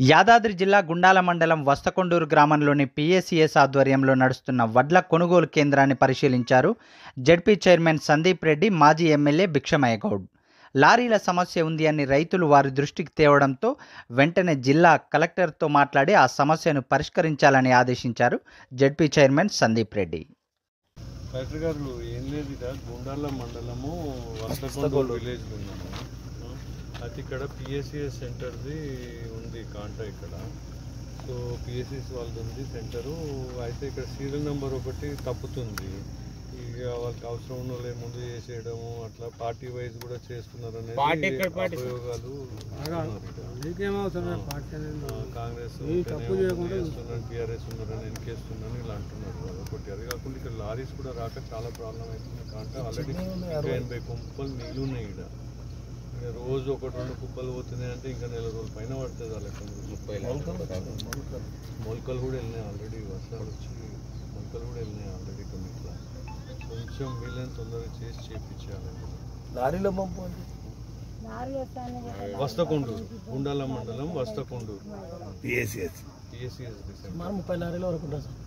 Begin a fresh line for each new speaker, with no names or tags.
యాదాద్రి జిల్లా గుండాల మండలం వస్తకొండూరు గ్రామంలోని పిఎసిఎస్ ఆధ్వర్యంలో నడుస్తున్న వడ్ల కొనుగోలు కేంద్రాన్ని పరిశీలించారు జెడ్పీ చైర్మన్ సందీప్ రెడ్డి, మాజీ ఎమ్మెల్యే భిక్షమయ్య గౌడ్. లారీల సమస్య ఉంది అని రైతులు వారి దృష్టికి తేవడంతో వెంటనే జిల్లా కలెక్టర్తో మాట్లాడి ఆ సమస్యను పరిష్కరించాలని ఆదేశించారు ZP chairman Sandeep Reddy.
Collector గారు ఏం లేదు, గుండాల మండలము వస్తకొండూరు విలేజ్ ఉన్నాము. అయితే ఇక్కడ పిఎస్సిఎస్ సెంటర్ది ఉంది కాంటా ఇక్కడ. సో పిఎస్సిఎస్ వాళ్ళది ఉంది సెంటరు. అయితే ఇక్కడ సీరియల్ నెంబర్ ఒకటి తప్పుతుంది. ఇక వాళ్ళకి అవసరం ఉన్న వాళ్ళే ముందు చేసేయడము, అట్లా పార్టీ వైజ్ కూడా చేస్తున్నారు అనేది ఉపయోగాలు. కాంగ్రెస్ చేస్తున్నారు, టీఆర్ఎస్ ఉన్నారని ఎన్కేస్తున్నాను ఇలా అంటున్నారు. అదొకటి. అది కాకుండా ఇక్కడ లారీస్ కూడా రాక చాలా ప్రాబ్లం అవుతుంది. కాంటా ఆల్రెడీ 80 కుప్పలు నీళ్ళు ఉన్నాయి. ఇక్కడ రోజు 1-2 కుప్పలు పోతున్నాయి అంటే ఇంకా నెల రోజుల పైన పడుతుంది. వాళ్ళకి 30 మొలకలు కూడా వెళ్ళినాయి ఆల్రెడీ. వర్షాలు వచ్చి మొలకలు కూడా వెళ్ళినాయి ఆల్రెడీ. కొన్నిట్లా కొంచెం వీళ్ళని తొందరగా చేసి చేయించాలి.
లారీలో పంపు
వస్తకొండూరు, గుండాల మండలం వస్తకొండూరు
పిఎస్సిఎస్ 30 లారీల వరకు ఉంటుంది సార్.